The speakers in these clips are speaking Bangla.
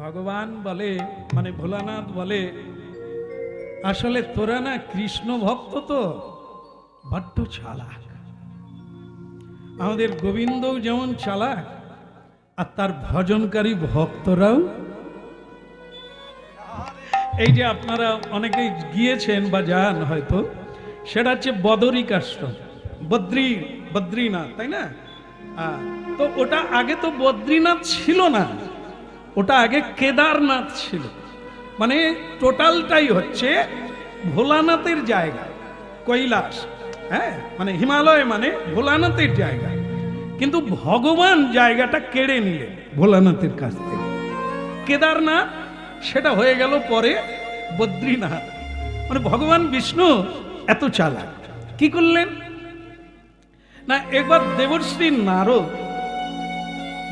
ভগবান বলে, মানে ভোলানাথ বলে, আসলে তোরা না কৃষ্ণ ভক্ত তো বড্ড চালাক। আমাদের গোবিন্দও যেমন চালাক, আর তার ভজনকারী ভক্তরাও। এই যে আপনারা অনেকেই গিয়েছেন বা যান হয়তো, সেটা হচ্ছে বদরিক আশ্রম, বদ্রীনাথ, তাই না? তো ওটা আগে তো বদ্রীনাথ ছিল না, ওটা আগে কেদারনাথ ছিল। মানে টোটালটাই হচ্ছে ভোলানাথের জায়গা, কৈলাস, হ্যাঁ, মানে হিমালয় মানে ভোলানাথের জায়গা। কিন্তু ভগবান জায়গাটা কেড়ে নিলেন ভোলানাথের কাছ থেকে। কেদারনাথ সেটা হয়ে গেল পরে বদ্রীনাথ। মানে ভগবান বিষ্ণু এত চালাক, কি করলেন না, একবার দেবশ্রী নারদ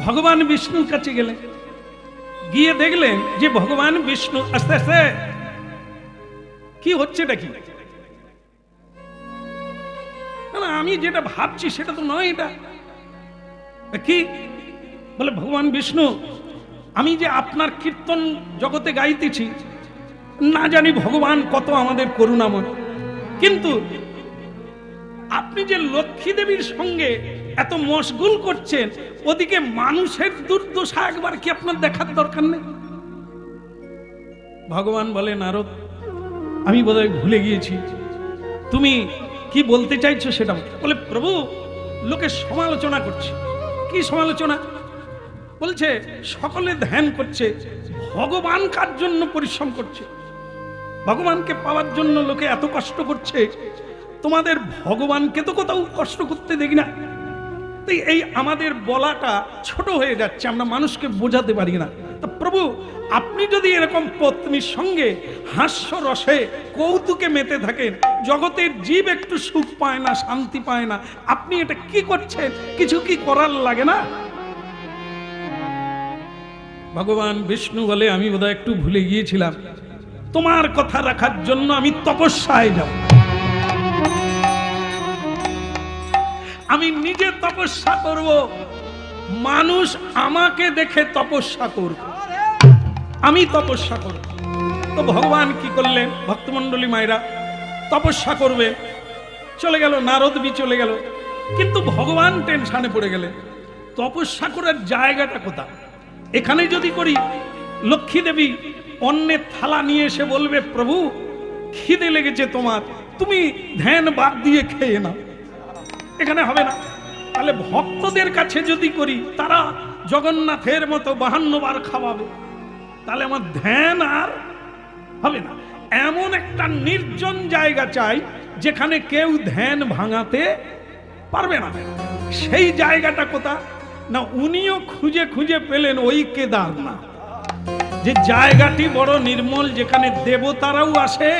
ভগবান বিষ্ণুর কাছে গেলেন, গিয়ে দেখলেন যে ভগবান বিষ্ণু আস্তে আস্তে কি হচ্ছে নাকি, না আমি যেটা ভাবছি সেটা তো নয়, এটা কি বলে, ভগবান বিষ্ণু আমি যে আপনার কীর্তন জগতে গাইতেছি, না জানি ভগবান কত আমাদের করুণাময়, কিন্তু আপনি যে লক্ষ্মী দেবীর সঙ্গে এত মশগুল করছেন, ওদিকে মানুষের দুর্দশা একবার কি আপনার দেখার দরকার নেই? ভগবান বলে, নারদ আমি বোধহয় ভুলে গিয়েছি, তুমি কি বলতে চাইছো সেটা বলে। প্রভু লোকে সমালোচনা করছে। কি সমালোচনা? বলছে সকলে ধ্যান করছে, ভগবান কার জন্য পরিশ্রম করছে, ভগবানকে পাওয়ার জন্য লোকে এত কষ্ট করছে, তোমাদের ভগবানকে তো কোথাও কষ্ট করতে দেখি না। তাই এই আমাদের বলাটা ছোট হয়ে যাচ্ছে, আমরা মানুষকে বোঝাতে পারি না। তো প্রভু আপনি যদি এরকম পত্নীর সঙ্গে হাস্য রসে কৌতুকে মেতে থাকেন, জগতের জীব একটু সুখ পায় না, শান্তি পায় না, আপনি এটা কি করছেন? কিছু কি করার লাগে না? ভগবান বিষ্ণু বলে, আমি বোধহয় একটু ভুলে গিয়েছিলাম, তোমার কথা রাখার জন্য আমি তপস্যায় যাব, আমি নিজে তপস্যা করব, মানুষ আমাকে দেখে তপস্যা করবে, আমি তপস্যা করব। তো ভগবান কি করলেন, ভক্তমণ্ডলী মায়েরা তপস্যা করবে, চলে গেল, নারদ বি চলে গেল, কিন্তু ভগবান টেনশনে পড়ে গেলেন, তপস্যা করার জায়গাটা কোথায়? এখানে যদি করি, লক্ষ্মী দেবী অন্যের থালা নিয়ে এসে বলবে, প্রভু খিদে লেগেছে তোমার, তুমি ধ্যান বাদ দিয়ে খেয়ে নাও, এখানে হবে না। তাহলে ভক্তদের কাছে যদি করি, তারা জগন্নাথের মতো 52 বার খাওয়াবে, তাহলে আমার ধ্যান আর হবে না। এমন একটা নির্জন জায়গা চাই যেখানে কেউ ধ্যান ভাঙাতে পারবে না। সেই জায়গাটা কোথায় না, উনিও খুঁজে খুঁজে পেলেন ওই কেদারনাথ, যে জায়গাটি বড় নির্মল, যেখানে দেবতারাও আসে,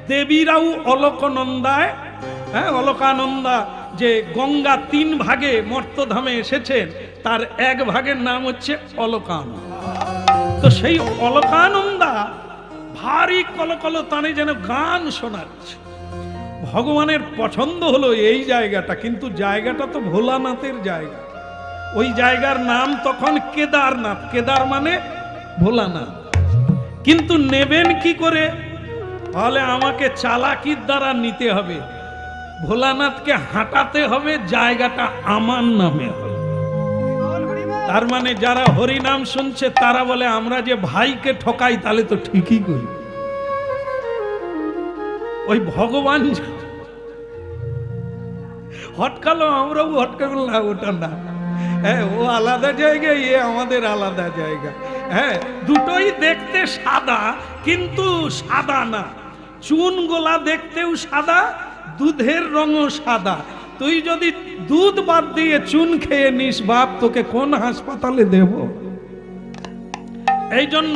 দেবীরাও অলকনন্দায়, হ্যাঁ অলকানন্দা, যে গঙ্গা 3 ভাগে মর্তধামে এসেছেন, তার 1 ভাগের নাম হচ্ছে অলকানন্দা। তো সেই অলকানন্দা ভারী কলকল তানে যেন গান শোনাচ্ছে। ভগবানের পছন্দ হলো এই জায়গাটা, কিন্তু জায়গাটা তো ভোলানাথের জায়গা, ওই জায়গার নাম তখন কেদারনাথ, কেদার মানে ভোলানাথ। কিন্তু নেবেন কি করে? তাহলে আমাকে চালাকির দ্বারা নিতে হবে, ভোলানাথকে হাঁটাতে হবে, জায়গাটা আমার নামে হবে। তার মানে যারা হরি নাম শুনছে তারা বলে, আমরা যে ভাইকে ঠকাই তাহলে তো ঠিকই করি। ওই ভগবান হটকালো, আমরাও হটকালো না, ওটা না, হ্যাঁ ও আলাদা জায়গা, এ আমাদের আলাদা জায়গা। হ্যাঁ দুটোই দেখতে সাদা, কিন্তু সাদা না। চুন গোলা দেখতেও সাদা, দুধের রঙও সাদা। তুই যদি দুধ বাদ দিয়ে চুন খেয়ে নিস, বাপ তোকে কোন হাসপাতালে দেব? এই জন্য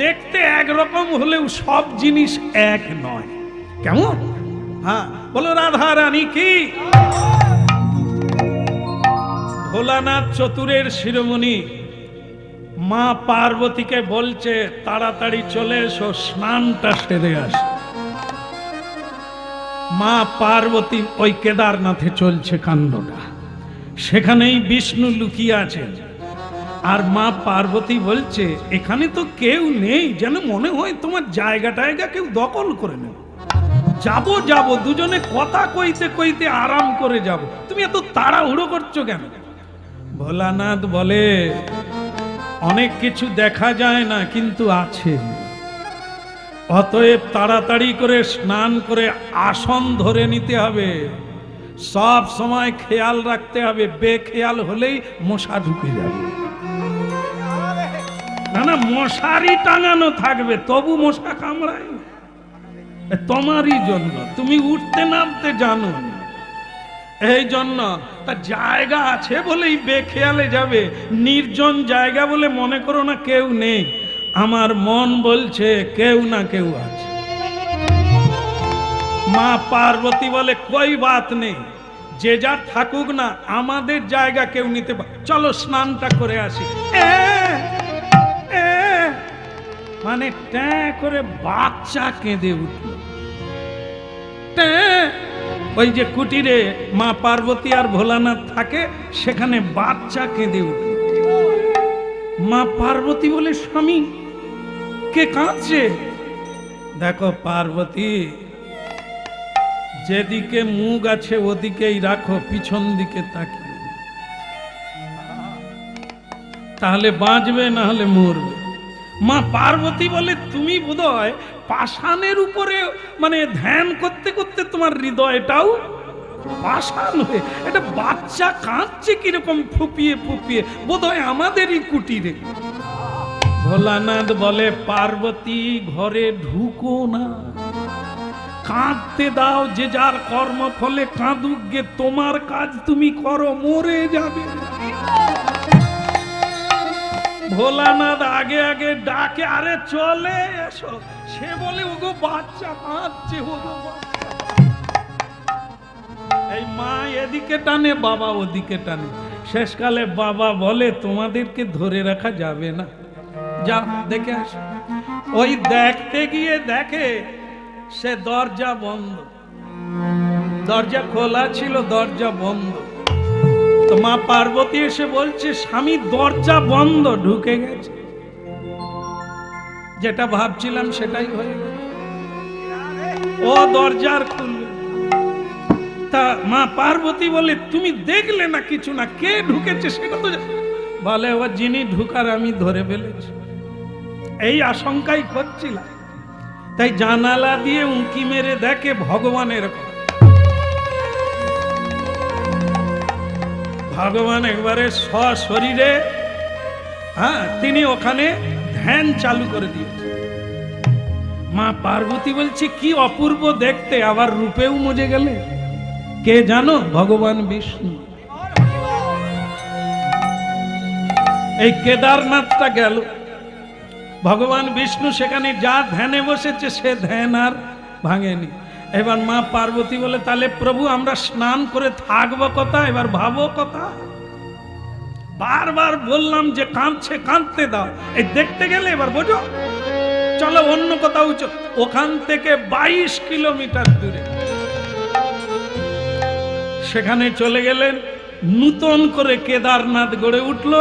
দেখতে একরকম হলেও সব জিনিস এক নয়। কেমন? হ্যাঁ বলো রাধা রানী কি। ভোলানাথ চতুরের শিরোমণি মা পার্বতীকে বলছে, তাড়াতাড়ি চলে এসো, স্নানটা সেরে আস। মা পার্বতী ওই কেদারনাথে চলছে কাণ্ডটা, সেখানেই বিষ্ণু লুকিয়ে আছেন। আর মা পার্বতী বলছে এখানে তো কেউ নেই, যেন মনে হয় তোমার জায়গা টায়গা কেউ দখল করে নেবে। যাবো যাবো, দুজনে কথা কইতে কইতে আরাম করে যাব, তুমি এত তাড়াহুড়ো করছো কেন? ভোলানাথ বলে অনেক কিছু দেখা যায় না, কিন্তু আছে। অতএব তাড়াতাড়ি করে স্নান করে আসন ধরে নিতে হবে, সব সময় খেয়াল রাখতে হবে, বেখেয়াল হলেই মশা ঢুকে যাবে। না না, মশারি টাঙানো থাকবে তবু মশা কামড়ায় না। তোমারই জন্য, তুমি উঠতে নামতে জানো, এই জন্য তা জায়গা আছে বলেই বেখেয়ালে যাবে। নির্জন জায়গা বলে মনে করো না কেউ নেই, আমার মন বলছে কেউ না কেউ আছে। মা পার্বতী বলে কই বাত নেই, যে যার থাকুক না, আমাদের জায়গা কেউ নিতে পারে, চলো স্নানটা করে আসি। মানে ট্যাঁ করে বাচ্চা কেঁদে উঠল। ওই যে কুটিরে মা পার্বতী আর ভোলানাথ থাকে, সেখানে বাচ্চা কেঁদে উঠল। মা পার্বতী বলে স্বামী কে কাঁদছে? দেখো পার্বতী, যেদিকে মুখ আছে ওদিকেই রাখো, পিছন দিকে তাকিয়ে, তাহলে বাঁচবে, না হলে মরবে। মা পার্বতী বলে তুমি বোধহয় পাষাণের উপরে মানে ধ্যান করতে করতে তোমার হৃদয়টাও পাষাণ হয়ে, এটা বাচ্চা কাঁদছে কিরকম ফুপিয়ে ফুপিয়ে, বোধহয় আমাদেরই কুটিরে। ভোলানাথ বলে পার্বতী ঘরে ঢুকো না, কাঁদতে দাও, যে যার কর্ম ফলে কাঁদুক গে, তোমার কাজ তুমি করো, মরে যাবে। ভোলানাথ আগে আগে ডাকে, আরে চলে এসো। সে বলে ওগো বাচ্চা কাঁদছে, ওগো বাচ্চা। এই মা এদিকে টানে, বাবা ওদিকে টানে। শেষকালে বাবা বলে তোমাদেরকে ধরে রাখা যাবে না, যা দেখে আসো। ওই দেখতে গিয়ে দেখে সে দরজা বন্ধ, দরজা খোলা ছিল, দরজা বন্ধ। তো মা পার্বতী এসে বলছে স্বামী দরজা বন্ধ, ঢুকে গেছে। যেটা ভাবছিলাম সেটাই হয়ে গেল, ও দরজার খুলবে। তা মা পার্বতী বলে তুমি দেখলে না কিছু না, কে ঢুকেছে সেটা তো বলে, ও যিনি ঢুকার আমি ধরে ফেলেছি, এই আশঙ্কাই করছিলাম। তাই জানালা দিয়ে উঁকি মেরে দেখে ভগবানের, ভগবান একবারে সশরীরে, তিনি ওখানে ধ্যান চালু করে দিয়েছে। মা পার্বতী বলছে কি অপূর্ব দেখতে, আবার রূপেও মজে গেলে। কে জানো? ভগবান বিষ্ণু। এই কেদারনাথটা গেল, ভগবান বিষ্ণু সেখানে যা ধ্যানে বসেছে সে ধ্যান আর ভাঙেনি। এবার মা পার্বতী বলে তাহলে প্রভু আমরা স্নান করে থাকবো কথা, এবার ভাবো কথা। বারবার বললাম যে কাঁদছে, কাঁদতে দাও, এই দেখতে গেলে এবার বোঝো, চলো অন্য কোথাও। ওখান থেকে 22 কিলোমিটার দূরে সেখানে চলে গেলেন, নূতন করে কেদারনাথ গড়ে উঠল,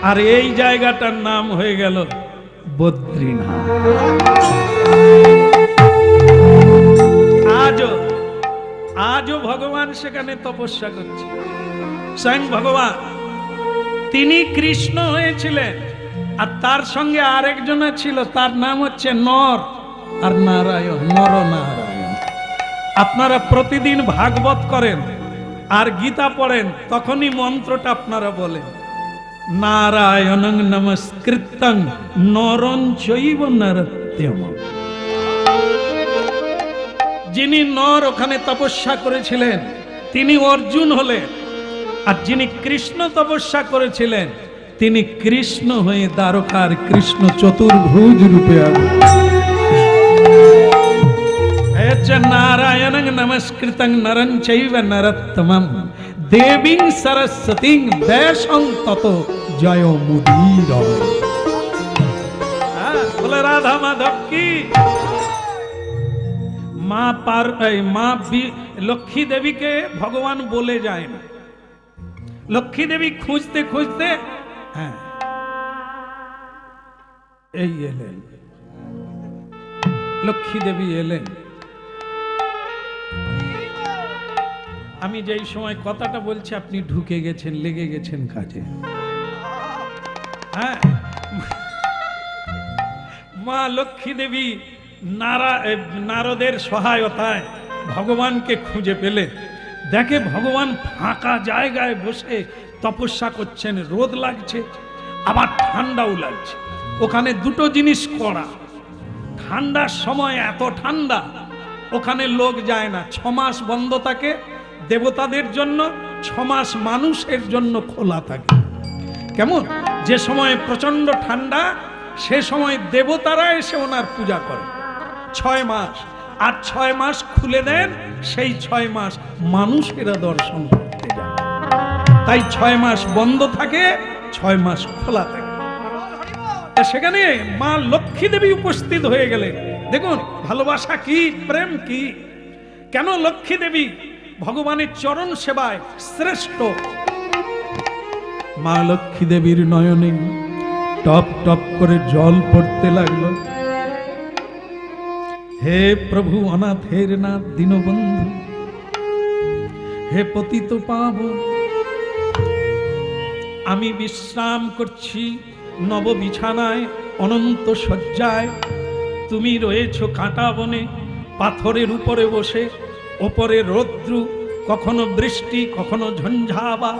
আর এই জায়গাটার নাম হয়ে গেল বদ্রীনাথ। আজও ভগবান সেখানে তপস্যা করছে। স্বয়ং ভগবান তিনি কৃষ্ণ হয়েছিলেন, আর তার সঙ্গে আরেকজন ছিল, তার নাম হচ্ছে নর আর নারায়ণ, নর নারায়ণ। আপনারা প্রতিদিন ভাগবত করেন আর গীতা পড়েন, তখনই মন্ত্রটা আপনারা বলেন, নারায়ণং নমস্কৃত্যং নরং চৈব নরোত্তমঃ। যিনি নর ওখানে তপস্যা করেছিলেন তিনি অর্জুন হলেন, আর যিনি কৃষ্ণ তপস্যা করেছিলেন তিনি কৃষ্ণ হয়ে দ্বারকার কৃষ্ণ চতুর্ভুজ রূপে নারায়ণং নমস্কৃতং নরং চৈব নরোত্তমঃ দেবীং সরস্বতীং দেশং তত জয় মুদির। বলে রাধা মাধব কি। মা লক্ষ্মী দেবীকে ভগবান বলে যায় না। লক্ষ্মী দেবী খুঁজতে খুঁজতে এই এলেন, লক্ষ্মী দেবী এলেন। আমি যেই সময় কথাটা বলছি আপনি ঢুকে গেছেন, লেগে গেছেন কাজে। হ্যাঁ, মা লক্ষ্মী দেবী নারদের সহায়তায় ভগবানকে খুঁজে পেলেন। দেখে ভগবান ফাঁকা জায়গায় বসে তপস্যা করছেন, রোদ লাগছে আবার ঠান্ডাও লাগছে। ওখানে দুটো জিনিস করা, ঠান্ডার সময় এত ঠান্ডা ওখানে লোক যায় না, 6 মাস বন্ধ থাকে দেবতাদের জন্য, 6 মাস মানুষের জন্য খোলা থাকে। কেমন, যে সময় প্রচন্ড ঠান্ডা সে সময় দেবতারা এসে ওনার পূজা করে 6 মাস, আর 6 মাস খুলে দেন, সেই 6 মাস মানুষেরা দর্শন করতে যায়। তাই 6 মাস বন্ধ থাকে, 6 মাস খোলা থাকে। সেখানে মা লক্ষ্মী দেবী উপস্থিত হয়ে গেলে দেখুন ভালোবাসা কি, প্রেম কি। কেন লক্ষ্মী দেবী ভগবানের চরণ সেবায় শ্রেষ্ঠ। মা লক্ষ্মী দেবীর নয়নে টপ টপ করে জল পড়তে লাগলো। হে প্রভু অনাথের নাথ দীনবন্ধু, হে পতিত পাবন, আমি বিশ্রাম করছি নব বিছানায় অনন্ত শয্যায়, তুমি রয়েছ কাঁটা বনে পাথরের উপরে বসে, ওপরে রৌদ্র, কখনো বৃষ্টি কখনো ঝঞ্ঝাবা।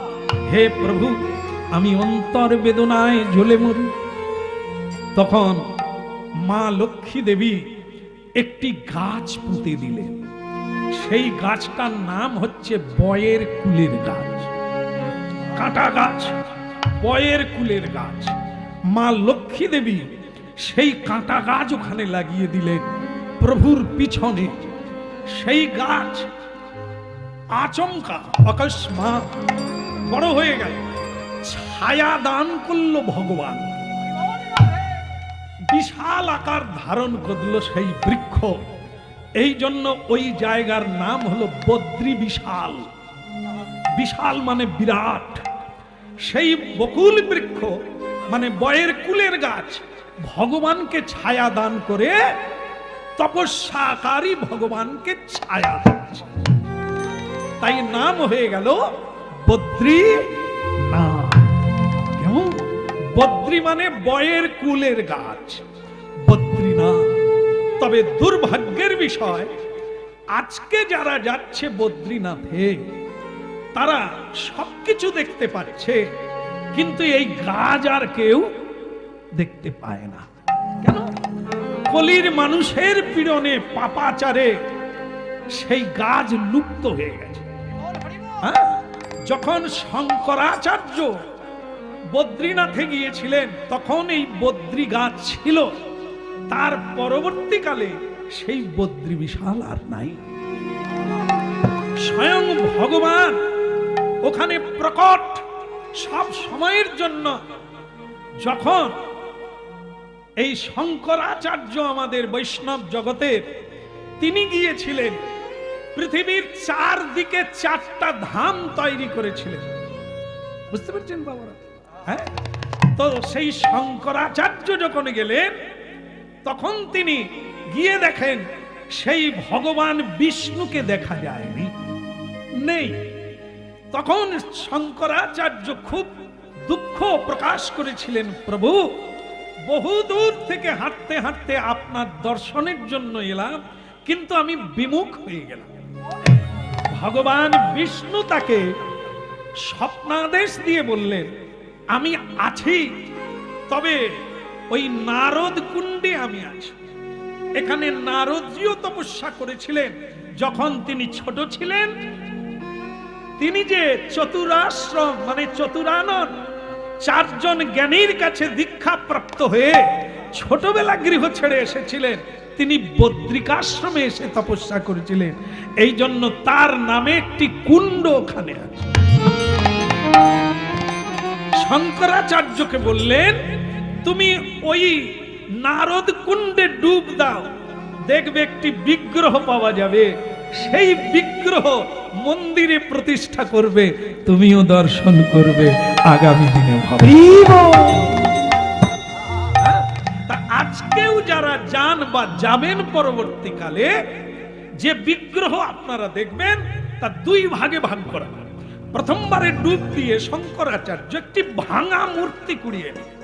হে প্রভু আমি অন্তর বেদনায় জ্বলে মরি। তখন মা লক্ষ্মী দেবী একটি গাছ পুঁতে দিলেন। সেই গাছটার নাম হচ্ছে বয়ের কুলের গাছ, কাঁটা গাছ, বয়ের কুলের গাছ। মা লক্ষ্মী দেবী সেই কাঁটা গাছ ওখানে লাগিয়ে দিলেন প্রভুর পিছনে। সেই গাছ আচমকা অকস্মাৎ বড় হয়ে গেল, ছায়া দান করল ভগবান, বিশাল আকার ধারণ করল সেই বৃক্ষ। এই জন্য ওই জায়গার নাম হলো বদ্রী বিশাল। বিশাল মানে বিরাট। সেই বকুল বৃক্ষ মানে বয়ের কুলের গাছ ভগবানকে ছায়া দান করে তপস্যাকারী ভগবানকে ছায়া দিচ্ছে, তাই নাম হয়ে গেল বদ্রী নাথ। কেমন, বদ্রী মানে বয়ের কুলের গাছ, বদ্রীনাথ। তবে দুর্ভাগ্যের বিষয়, আজকে যারা যাচ্ছে বদ্রীনাথে তারা সবকিছু দেখতে পাচ্ছে, কিন্তু এই গাছ আর কেউ দেখতে পায় না। কেন, কলির মানুষের পীড়নে পাপাচারে সেই গাছ লুপ্ত হয়ে গেছে। যখন শঙ্করাচার্য বদ্রীনাথে গিয়েছিলেন তখন এই বদ্রী গাছ ছিল, তার পরবর্তীকালে সেই বদ্রী বিশাল আর নাই। স্বয়ং ভগবান ওখানে প্রকট সব সময়ের জন্য। যখন এই শঙ্করাচার্য আমাদের বৈষ্ণব জগতের, তিনি গিয়েছিলেন পৃথিবীর 4 দিকে 4টা ধাম তৈরি করেছিলেন। বুঝতে পারছেন বাবারা? হ্যাঁ, তো সেই শঙ্করাচার্য যখন গেলেন তখন তিনি গিয়ে দেখেন সেই ভগবান বিষ্ণুকে দেখা যায়নি, নেই। তখন শঙ্করাচার্য খুব দুঃখ প্রকাশ করেছিলেন, প্রভু বহু দূর থেকে হাঁটতে হাঁটতে আপনার দর্শনের জন্য এলাম, কিন্তু আমি বিমুখ হয়ে গেলাম। ভগবান বিষ্ণু তাকে স্বপ্নাদেশ দিয়ে বললেন, আমি আছি, তবে ওই নারদ কুণ্ডে আমি আছি। এখানে নারদজিও তপস্যা করেছিলেন যখন তিনি ছোট ছিলেন। তিনি যে চতুরাশ্রম মানে চতুরানন 4 জন জ্ঞানীর কাছে দীক্ষা প্রাপ্ত হয়ে ছোটবেলা গৃহ ছেড়ে এসেছিলেন, তিনি বদ্রিকাশ্রমে এসে তপস্যা করেছিলেন। এই জন্য তার নামে একটি কুণ্ড ওখানে আছে। শঙ্করাচার্যকে বললেন, তুমি ওই নারদ কুণ্ডে ডুব দাও, দেখবে একটি বিগ্রহ পাওয়া যাবে, সেই বিগ্রহ মন্দিরে প্রতিষ্ঠা করবে, তুমিও দর্শন করবে আগামী দিনে। আজকেও যারা যান বা যাবেন পরবর্তীকালে, যে বিগ্রহ আপনারা দেখবেন তা দুই ভাগে ভাগ করা। প্রথমবারে ডুব দিয়ে শঙ্করাচার্য একটি ভাঙা মূর্তি কুড়িয়ে নিলেন।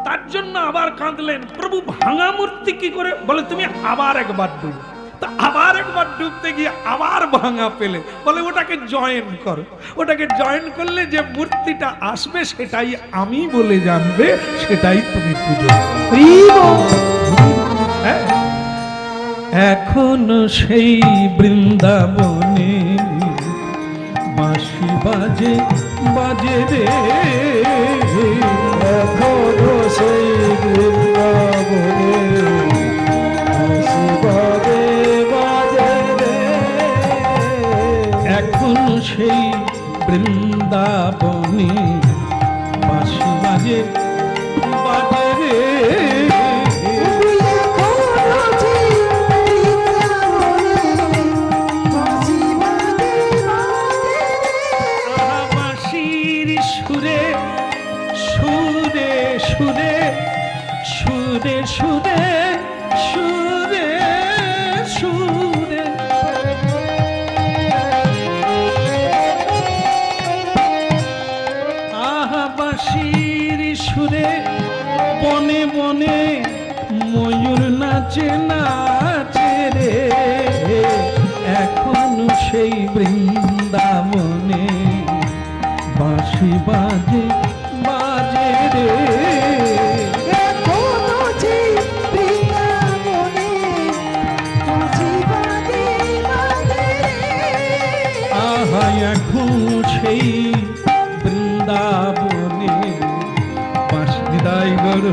তার জন্য আবার কাঁদলেন, প্রভু ভাঙা মূর্তি কি করে? বলে তুমি আবার একবার ডুব। তা আবার একবার ডুবতে গিয়ে আবার ভাঙা পেলে, বলে ওটাকে জয়েন করো। ওটাকে জয়েন করলে যে মূর্তিটা আসবে সেটাই আমি বলে জানবে, সেটাই তুমি পুজো করো। হ্যাঁ? এখনো সেই বৃন্দাবনে বাঁশি বাজে বাজে রে, এখনো সেই বৃন্দাবনে বাঁশি বাজে বাজে রে, এখনো সেই বৃন্দাবনে বাঁশি বাজে বাজে রে। বাঁশির সুরে সুরে সুরে সুরে সুরে সুরে সুরে বাঁশির সুরে বনে বনে ময়ূর নাচে নাচে রে, এখন সেই বৃন্দাবনে বাঁশি বাজে বাজে রে। আহা এখন সেই বৃন্দাবনে বাঁশি দাই গর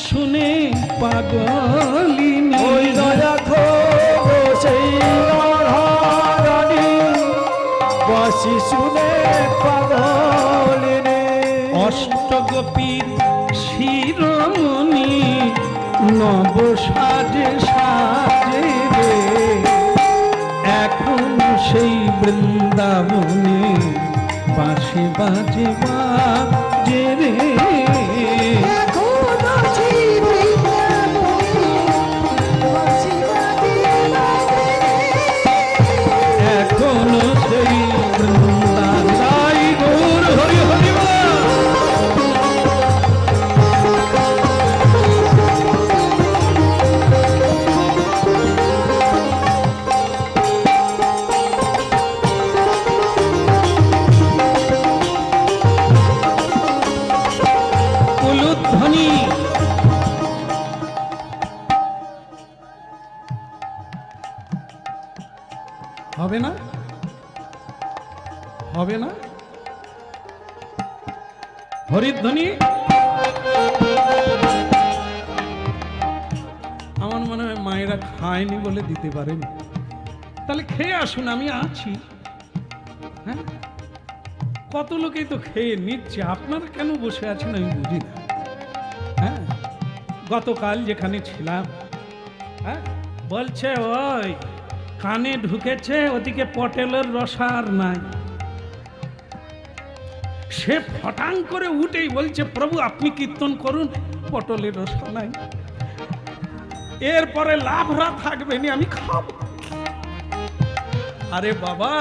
শুনে পাগলিনী, ওই দেখো সেই রাধারানী বাঁশি শুনে পাগলিনী, অষ্টগোপীর শিরোমণি নব সাজে সাজে রে, এখন সেই বৃন্দাবনে বাঁশি বাজে বাজে রে। এখনো সেই বৃন্দাবন গৌর হরি হরি উলুধ্বনি। হবে না? হবে না? হরিধ্বনি। আমার মনে হয় মায়েরা খায়নি বলে দিতে পারেনি। তাহলে খেয়ে আসুন, আমি আছি। হ্যাঁ, কত লোকেই তো খেয়ে নিচ্ছে, আপনারা কেন বসে আছেন আমি বুঝি না। হ্যাঁ, গতকাল যেখানে ছিলাম, হ্যাঁ, বলছে ওই কানে ঢুকেছে, ওদিকে পটেলের রসা আর নাই। সে ফটাং করে উঠেই বলছে, প্রভু আপনি কীর্তন করুন, পটলের রসা নাই। এরপরে লাভরা থাকবে নি, আমি খাব। আরে বাবা,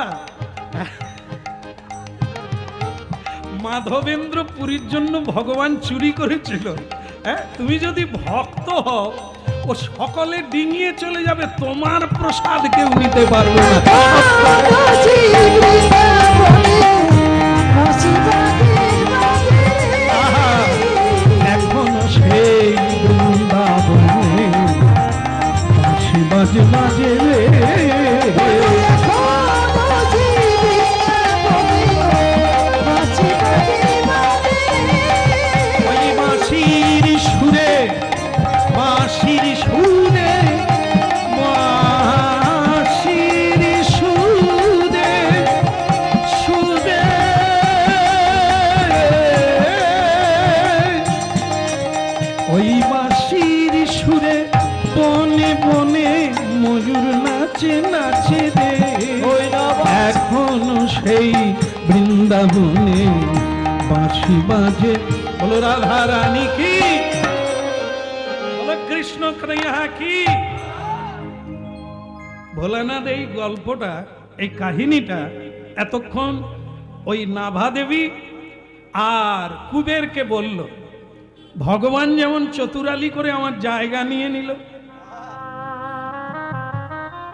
মাধবেন্দ্র পুরীর জন্য ভগবান চুরি করেছিল। হ্যাঁ, তুমি যদি ভক্ত হও, ও সকলে ডিঙিয়ে চলে যাবে, তোমার প্রসাদ কেউ নিতে পারবে না। এখনো সেই বৃন্দাবনে বাঁশি বাজে বাজে রে, ওই বাঁশির সুরে বাঁশির সুরে বনে বনে ময়ূর নাচে নাচে রে, ওই না এখনো সেই বৃন্দাবনে বাঁশি বাজে। বলো রাধা রানী কি, বলো কৃষ্ণ কন্যা কি। ভোলানাথ এই গল্পটা, এই কাহিনীটা এতক্ষণ ওই নাভা দেবী আর কুবেরকে বলল। ভগবান যেমন চতুরালি করে আমার জায়গা নিয়ে নিল,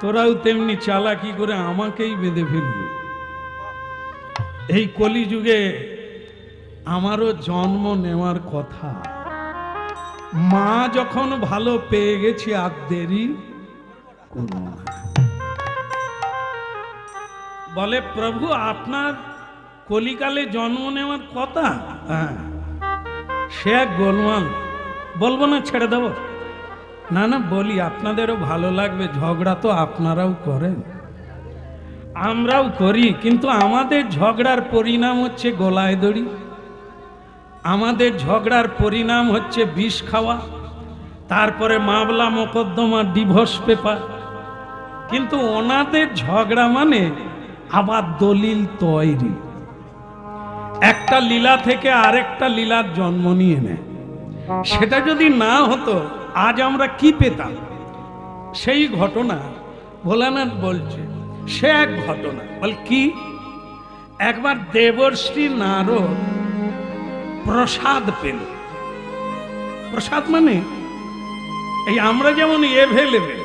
তোরাও তেমনি চালাকি করে আমাকেই বেঁধে ফেলবি। এই কলিযুগে আমারও জন্ম নেওয়ার কথা, মা যখন ভালো পেয়ে গেছি আর দেরি করবো না। বলে প্রভু আপনার কলিকালে জন্ম নেওয়ার কথা, হ্যাঁ সে এক গোলমাল, বলবো না ছেড়ে দেব। না না বলি, আপনাদেরও ভালো লাগবে, ঝগড়া তো আপনারাও করেন আমরাও করি, কিন্তু আমাদের ঝগড়ার পরিণাম হচ্ছে গলায় দড়ি, আমাদের ঝগড়ার পরিণাম হচ্ছে বিষ খাওয়া, তারপরে মামলা মোকদ্দমা ডিভোর্স পেপার। কিন্তু ওনাদের ঝগড়া মানে আবার দলিল তৈরি, একটা লীলা থেকে আরেকটা লীলার জন্ম নিয়ে নেয়। সেটা যদি না হতো আজ আমরা কি পেতাম? সেই ঘটনা ভোলানাথ বলছে, সে এক ঘটনা। বল কি? একবার দেবর্ষি নারদ প্রসাদ পেল। প্রসাদ মানে এই আমরা যেমন এভেলেবেল,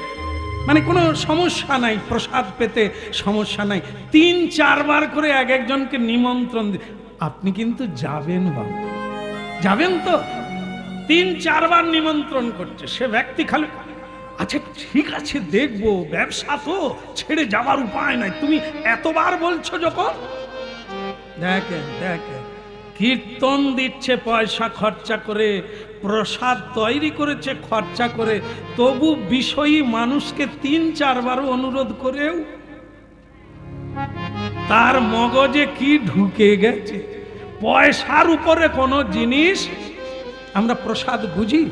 মানে কোনো সমস্যা নাই, প্রসাদ পেতে সমস্যা নাই। 3-4 বার করে এক একজনকে নিমন্ত্রণ। আপনি কিন্তু যাবেন বাবু, যাবেন তো? 3-4 বার নিমন্ত্রণ করছে সে ব্যক্তি। খালি আচ্ছা ঠিক আছে দেখবো, ব্যবসা তো ছেড়ে যাবার উপায় নাই, তুমি এতবার বলছো যখন। দেখেন দেখেন, কীর্তন দিচ্ছে পয়সা খরচা করে, প্রসাদ তৈরি করেছে খরচা করে, তবু বিষয়ী মানুষকে 3-4 বারও অনুরোধ করেও তার মগজে কি ঢুকে গেছে। পয়সার উপরে কোনো জিনিস আমরা প্রসাদ বুঝি?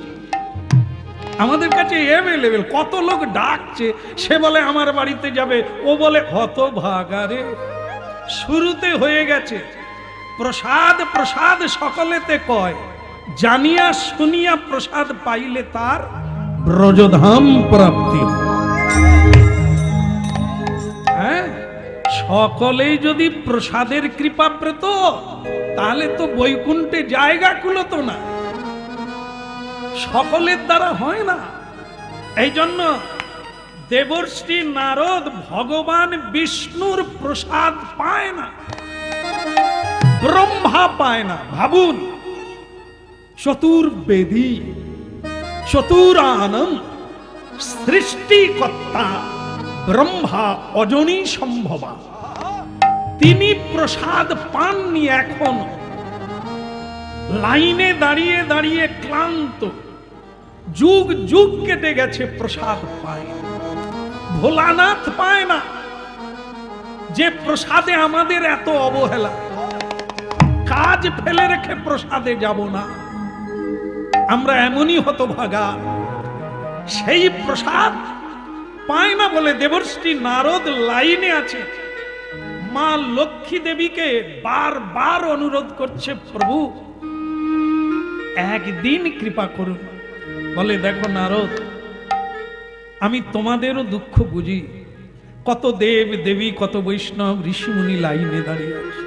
আমাদের কাছে অ্যাভেলেবেল, কত লোক ডাকছে, সে বলে আমার বাড়িতে যাবে, ও বলে হতভাগারে। শুরুতে হয়ে গেছে প্রসাদ প্রসাদ সকলেতে কয়, জানিয়া শুনিয়া প্রসাদ পাইলে তার ব্রজধাম প্রাপ্তি। হ্যাঁ, সকলেই যদি প্রসাদের কৃপা পেত তাহলে তো বৈকুণ্ঠে জায়গা কুলোতো না, সকলের দ্বারা হয় না। এই জন্য দেবর্ষি নারদ ভগবান বিষ্ণুর প্রসাদ পায় না, ব্রহ্মা পায় না। ভাবুন, চতুর্বেদী চতুরানন সৃষ্টিকর্তা ব্রহ্মা অজনী সম্ভবা, তিনি প্রসাদ পাননি। এখন লাইনে দাঁড়িয়ে দাঁড়িয়ে ক্লান্ত, যুগ যুগ কেটে গেছে, প্রসাদ পায় না। ভোলানাথ পায় না, যে প্রসাদে আমাদের এত অবহেলা। কাজ ফেলে রেখে প্রসাদে যাব না, আমরা এমনই হতভাগা। সেই প্রসাদ পায় না বলে দেবর্ষি নারদ লাইনে আছে, মা লক্ষ্মী দেবীকে বারবার অনুরোধ করছে, প্রভু একদিন কৃপা করুন। বলে দেখো নারদ, আমি তোমাদেরও দুঃখ বুঝি, কত দেব দেবী কত বৈষ্ণব ঋষিমুনি লাইনে দাঁড়িয়ে আছে,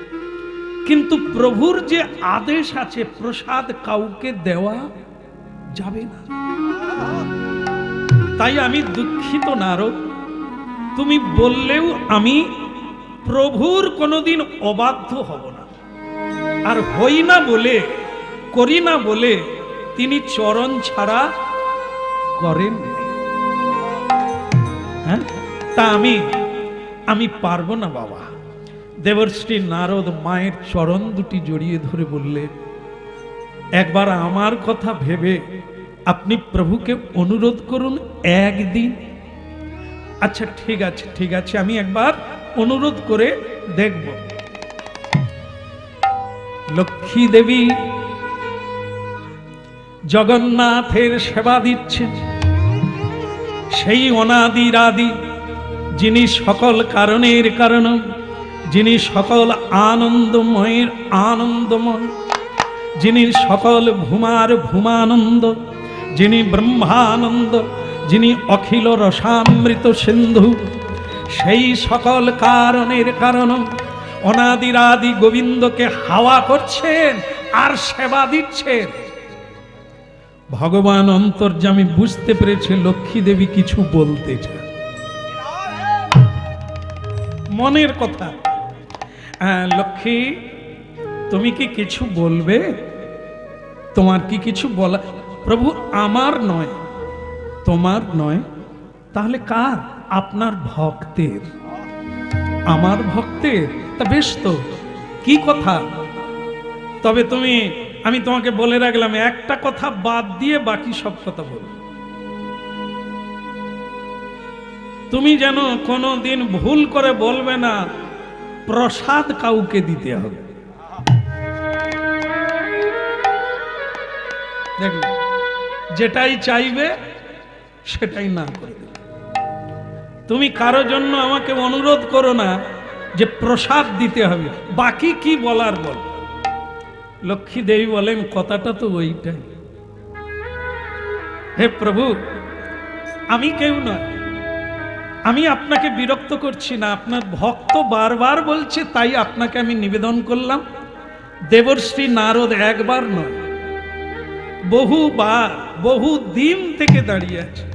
কিন্তু প্রভুর যে আদেশ আছে প্রসাদ কাউকে দেওয়া যাবে না। তাই আমি দুঃখিত নারদ, তুমি বললেও আমি প্রভুর কোনোদিন অবাধ্য হব না। আর হই না বলে, করি না বলে তিনি চরণ ছাড়া করেন। হ্যাঁ, তা আমি পারবো না বাবা। দেবর্ষি নারদ মায়ের চরণ দুটি জড়িয়ে ধরে বললে, একবার আমার কথা ভেবে আপনি প্রভুকে অনুরোধ করুন একদিন। আচ্ছা ঠিক আছে ঠিক আছে, আমি একবার অনুরোধ করে দেখব। লক্ষ্মী দেবী জগন্নাথের সেবা দিচ্ছেন, সেই অনাদির আদি, যিনি সকল কারণের কারণ, যিনি সকল আনন্দময়ের আনন্দময়, যিনি সকল ভূমার ভূমানন্দ, যিনি ব্রহ্মানন্দ, যিনি অখিল রসামৃত সিন্ধু, সেই সকল কারণের কারণ অনাদির আদি গোবিন্দকে হাওয়া করছেন আর সেবা দিচ্ছেন। ভগবান অন্তর্যামী বুঝতে পেরেছে লক্ষ্মী দেবী কিছু বলতে চায়, মনের কথা। লক্ষ্মী, তুমি কি কিছু বলবে? তোমার কি কিছু বলা? প্রভু, আমার নয়, তোমার নয়, তাহলে কার? আপনার ভক্তের। আমার ভক্তের? তা বেশ তো, কি কথা? তবে আমি তোমাকে বলে রাখলাম, একটা কথা বাদ দিয়ে বাকি সব কথা বলো। তুমি যেন কোনোদিন ভুল করে বলবে না প্রসাদ কাউকে দিতে হবে। দেখো, যেটাই চাইবে সেটাই না করে দেবে। তুমি কারো জন্য আমাকে অনুরোধ করো না যে প্রসাদ দিতে হবে, বাকি কি বলার বল। লক্ষ্মী দেবী বলেন, কথাটা তো ওইটাই। হে প্রভু, আমি কেউ নয়, আমি আপনাকে বিরক্ত করছি না, আপনার ভক্ত বারবার বলছে, তাই আপনাকে আমি নিবেদন করলাম। দেবর্ষি নারদ একবার নয়, বহুবার, বহু দিন থেকে দাঁড়িয়ে আছে।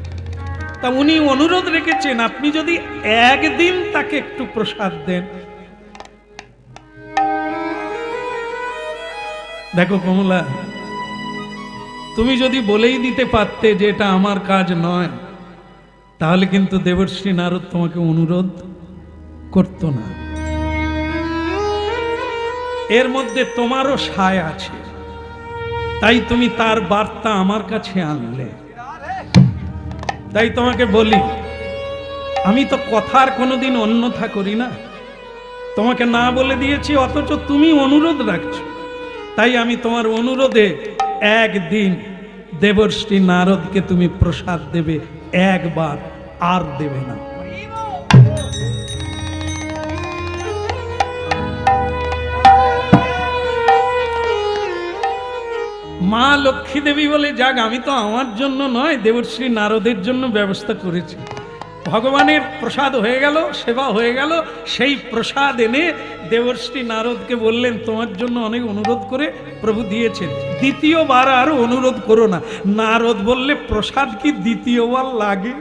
তা উনি অনুরোধ রেখেছেন, আপনি যদি একদিন তাকে একটু প্রসাদ দেন। দেখো কমলা, তুমি যদি বলেই দিতে পারতে যে এটা আমার কাজ নয়, তাহলে কিন্তু দেবর্ষি নারদ তোমাকে অনুরোধ করত না। এর মধ্যে তোমারও সায় আছে, তাই তুমি তার বার্তা আমার কাছে আনলে। তাই তোমাকে বলি, আমি তো কথার কোনোদিন অন্যথা করি না। তোমাকে না বলে দিয়েছি, অথচ তুমি অনুরোধ রাখছো, তাই আমি তোমার অনুরোধে একদিন দেবর্ষি নারদকে তুমি প্রসাদ দেবে, একবার, আর দেবে না। মা লক্ষ্মী দেবী বলে, যাক, আমি তো আমার জন্য নয়, দেবর্ষি নারদের জন্য ব্যবস্থা করেছি। ভগবানের প্রসাদ হয়ে গেল, সেবা হয়ে গেল। সেই প্রসাদ এনে দেবর্ষি নারদকে বললেন, তোমার জন্য অনেক অনুরোধ করে প্রভু দিয়েছেন, দ্বিতীয়বার আর অনুরোধ করো না। নারদ বললে, প্রসাদ কি দ্বিতীয়বার লাগে?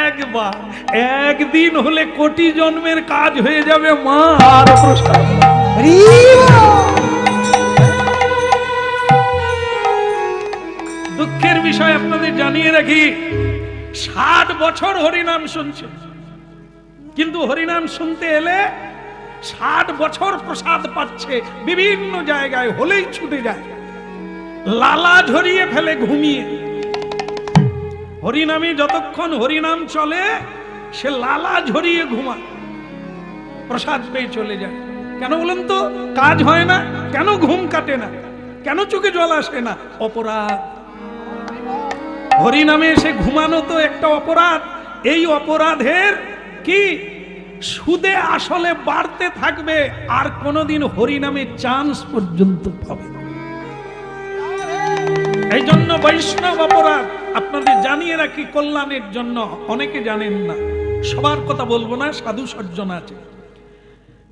একবার, একদিন হলে কোটি জন্মের কাজ হয়ে যাবে মা। আর প্রসাদ দুঃখের বিষয় আপনাদের জানিয়ে রাখি, 60 বছর হরিনাম শুনছে, কিন্তু হরিনাম শুনতে এলে 60 বছর প্রসাদ পাচ্ছে, বিভিন্ন জায়গায় হলেই ছুটে যায়, লালা ঝরিয়ে ফেলে ঘুমিয়ে। হরিনামে যতক্ষণ হরিনাম চলে, সে লালা ঝরিয়ে ঘুমায়, প্রসাদ পেয়ে চলে যায়। কেন বলেন তো? কাজ হয় না, কেন ঘুম কাটে না, কেন চোখে জল আসে না? অপরাধ। হরিনামে এসে ঘুমানো তো একটা অপরাধ। এই অপরাধের কি সুদে আসলে বাড়তে থাকবে, আর কোনোদিন হরিনামে চান্স পর্যন্ত পাবে না। এই জন্য বৈষ্ণব অপরাধ আপনাদের জানিয়ে রাখি, কল্যাণের জন্য। অনেকে জানেন না, সবার কথা বলবো না, সাধু সজ্জন আছে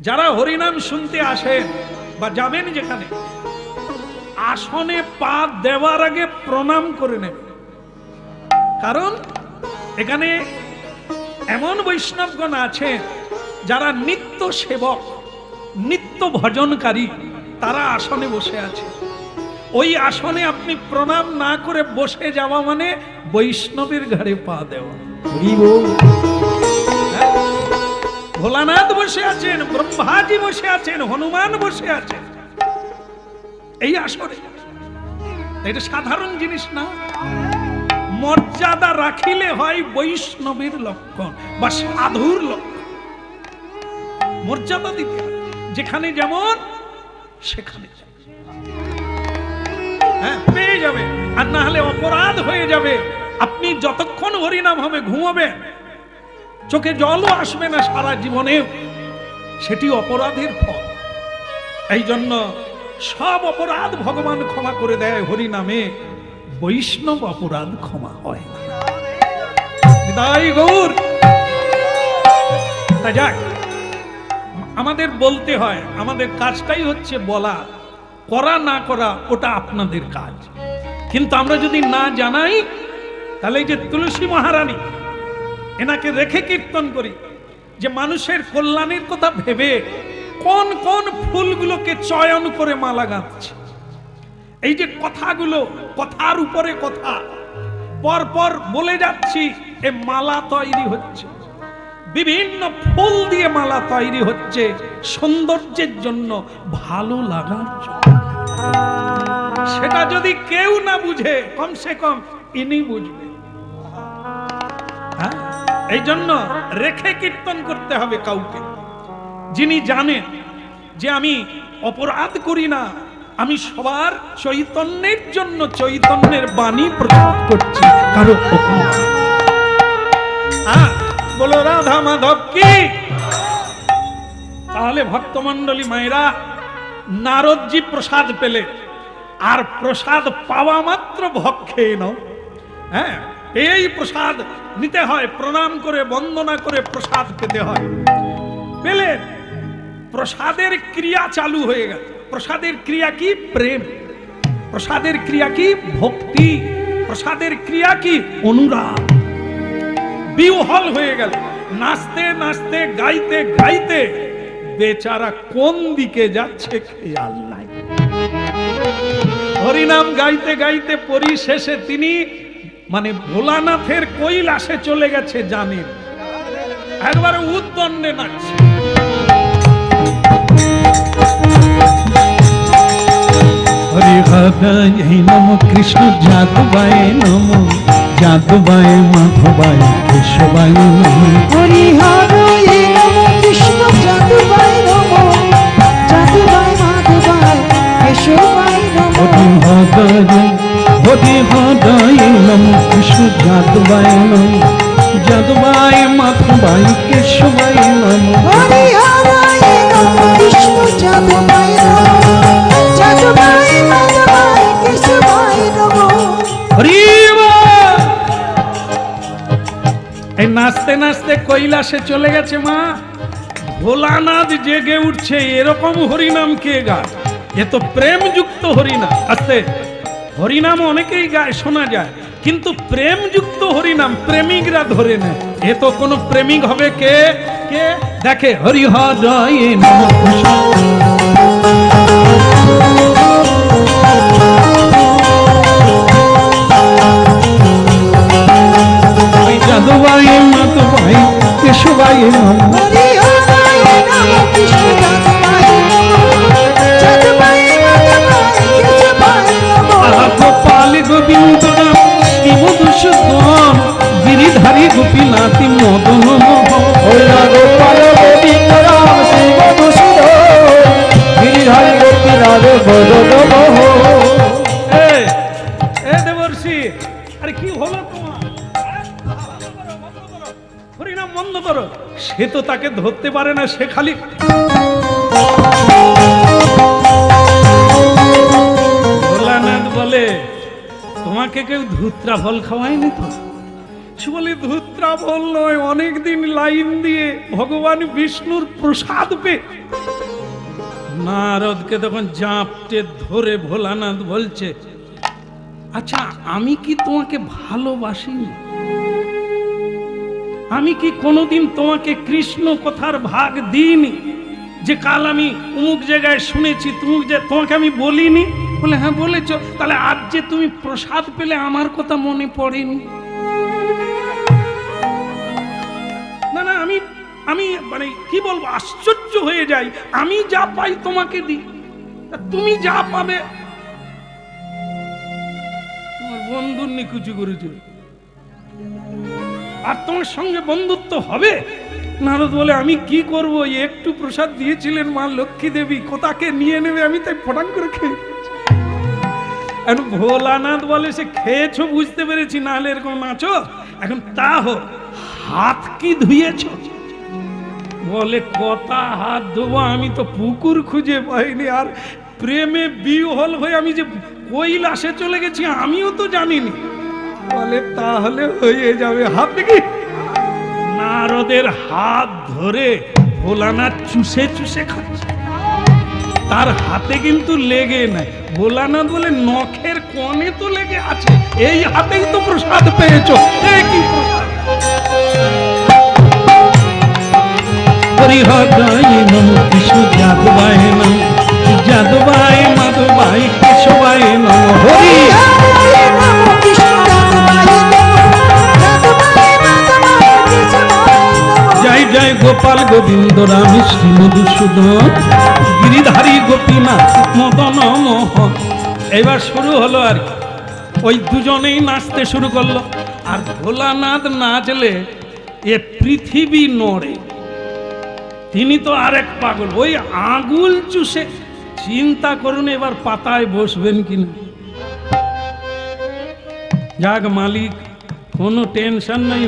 যারা হরিনাম শুনতে আসেন বা যাবেন যেখানে, আসনে পা দেওয়ার আগে প্রণাম করে নেবে। কারণ এখানে এমন বৈষ্ণবগণ আছেন যারা নিত্য সেবক, নিত্য ভজনকারী, তারা আসনে বসে আছে। ওই আসনে আপনি প্রণাম না করে বসে যাওয়া মানে বৈষ্ণবের ঘাড়ে পা দেওয়া। ভোলানাথ বসে আছেন, ব্রহ্মাজি বসে আছেন, হনুমান বসে আছেন এই আসনে। এটা সাধারণ জিনিস না। মর্যাদা রাখিলে হয় বৈষ্ণবের লক্ষণ বা সাধুর লক্ষণ। মর্যাদা দিতে হয়, যেখানে যেমন সেখানে পেয়ে যাবে। আর না হলে অপরাধ হয়ে যাবে। আপনি যতক্ষণ হরিনাম হবে ঘুমাবেন, চোখে জলও আসবে না সারা জীবনে, সেটি অপরাধের ফল। এই জন্য সব অপরাধ ভগবান ক্ষমা করে দেয় হরিনামে, বৈষ্ণব অপরাধ ক্ষমা হয় না। বিদায় গৌর। তা যাক, আমাদের বলতে হয়, আমাদের কাজটাই হচ্ছে বলা, করা না করা ওটা আপনাদের কাজ। কিন্তু আমরা যদি না জানাই, তাহলে এই যে তুলসী মহারানী, এনাকে রেখে কীর্তন করি যে মানুষের কল্যাণের কথা ভেবে কোন কোন ফুলগুলোকে চয়ন করে মালা গাঁথছে। এই যে কথাগুলো, কথার উপরে কথা পরপর বলে যাচ্ছি, এ মালা তৈরি হচ্ছে, বিভিন্ন ফুল দিয়ে মালা তৈরি হচ্ছে সৌন্দর্যের জন্য, ভালো লাগার জন্য। সেটা যদি কেউ না বুঝে, কমসে কম ইনি বুঝবে। হ্যাঁ, এই জন্য রেখে কীর্তন করতে হবে কাউকে, যিনি জানেন যে আমি অপরাধ করি না, আমি সবার চৈতন্যের জন্য চৈতন্যের বাণী প্রচার করছি, কারো বলো রাধা মাধব কি। তাহলে ভক্তমন্ডলী মায়েরা, নারদজি প্রসাদ পেলে, আর প্রসাদ পাওয়া মাত্র ভোগ খেয়ে নাও। হ্যাঁ, এই প্রসাদ নিতে হয়, প্রণাম করে বন্দনা করে প্রসাদ পেতে হয়। পেলে প্রসাদের ক্রিয়া চালু হয়ে গেল। প্রসাদের ক্রিয়া কি? প্রেম। প্রসাদের ক্রিয়া কি? ভক্তি। প্রসাদের ক্রিয়া কি? অনুরাগ। বিহ্বল হয়ে গেল, নাচতে নাচতে গাইতে গাইতে বেচারা কোন দিকে যাচ্ছে খেয়াল নাই। হরিনাম গাইতে গাইতে পরিশেষে তিনি মানে ভোলানাথের কৈলাসে চলে গেছে, জানেন, একবারে উদ্দণ্ডে নাচছে। হরি হৃদয় নম কৃষ্ণ যাদবায় নম, যাদবায় মাধবায় কেশবায় নম। হরি হৃদয় নম কৃষ্ণ যাদবায় নম, যাদবায় মাধবায় কেশবায় নম। হরি হৃদয় নম কৃষ্ণ যাদবায় নম, যাদবায় মাধবায় কেশবায় নম। হরি হৃদয় নম কৃষ্ণ যাদবায় নম, যাদবায় মাধবায় কেশবায় নম। এই নাচতে নাচতে কৈলাসে চলে গেছে মা। ভোলানাথ জেগে উঠছে, এরকম হরিনাম কে গায়? এ তো প্রেমযুক্ত হরিনাম। আস্তে, হরিনাম অনেকেই গায়, শোনা যায়, কিন্তু প্রেমযুক্ত হরিনাম প্রেমিকরা ধরে নেয়। এ তো কোন প্রেমিক হবে কে? কে দেখে হরি হৃদয় নম কৃষ্ণ যাদবায় মাধবায় কেশবায় নম। হরি হৃদয় নম কৃষ্ণ যাদবায় নম, যাদবায় মাধবায় কেশবায় নম। গোপাল গোবিন্দ রাম কি মধুসূদন, গিরিধারী গোপীনাথ মদন মোহন। গোপাল গোবিন্দ রাম শ্রী মধুসূদন, গিরিধারী গোপীনাথ মদন মোহন। এ দেবর্ষি, আরে কি হলো তোমার? হরিনাম বন্ধ করো। সে তো তাকে ধরতে পারে না, সে খালি ভোলানাথ বলে, তোমাকে কেউ ধুত্রা ফল খাওয়ায়নি তো? সে বলে, ধুত্রা ফল নয়, অনেকদিন লাইন দিয়ে ভগবান বিষ্ণুর প্রসাদ পে। নারদকে তখন জাপটে ধরে ভোলানাথ বলছে, আচ্ছা আমি কি তোমাকে ভালোবাসিনি? আমি কি কোনোদিন তোমাকে কৃষ্ণ কথার ভাগ দিইনি? যে কাল আমি অমুক জায়গায় শুনেছি, তোমাকে আমি বলিনি? বলে হ্যাঁ বলেছ। তাহলে আজ যে তুমি প্রসাদ পেলে আমার কথা মনে পড়েনি? না না, আমি মানে কি বলবো, আশ্চর্য হয়ে যাই। আমি যা পাই তোমাকে দিই, তুমি যা পাবে তোমার বন্ধুর নিকুচি করেছে, আর তোমার সঙ্গে বন্ধুত্ব হবে? নারদ বলে, আমি কি করব, একটু প্রসাদ দিয়েছিলেন মা লক্ষ্মী দেবী, কোথাকে নিয়ে নেবে, আমি তাই ফটাং করে খেয়ে। এখন ভোলানাথ বলে সে খেয়েছো বুঝতে পেরেছি, নাহলে এরকম নাচো। এখন তা হোক, হাত কি ধুয়েছো? বলে কথা হাত ধোবো, আমি তো পুকুর খুঁজে পাইনি, আর প্রেমে বিহল হয়ে আমি যে কৈলাসে চলে গেছি আমিও তো জানিনি। বলে তাহলে হয়ে যাবে, হাত দেখি। নারদের হাত ধরে ভোলানাথ চুষে চুষে খাচ্ছে, তার হাতে কিন্তু লেগে নাই। ভোলানাথ বলে নখের কোণে তো লেগে আছে, এই হাতেই তো প্রসাদ পেয়েছো। এই কি প্রসাদ? হরিহরায় নম কৃষ্ণ যাদবায় নম, যাদবায় মাধবায় কেশবায় নম। হরি হরে নম কৃষ্ণ যাদবায় নম, যাদবায় মাধবায় কেশবায় নম। জয় জয় গোপাল গোবিন্দ রাম শ্রী মধুসূদন, গিরিধারী গোপীনাথ মদন মোহন। এবার শুরু হলো আর কি, ওই দুজনেই নাচতে শুরু করলো। আর ভোলানাথ নাচলে এ পৃথিবী নড়ে, তিনি তো আরেক পাগল, ওই আঙুল চুষে। চিন্তা করুন এবার পাতায় বসবেন কিনা। যাক মালিক, কোনো টেনশন নাই।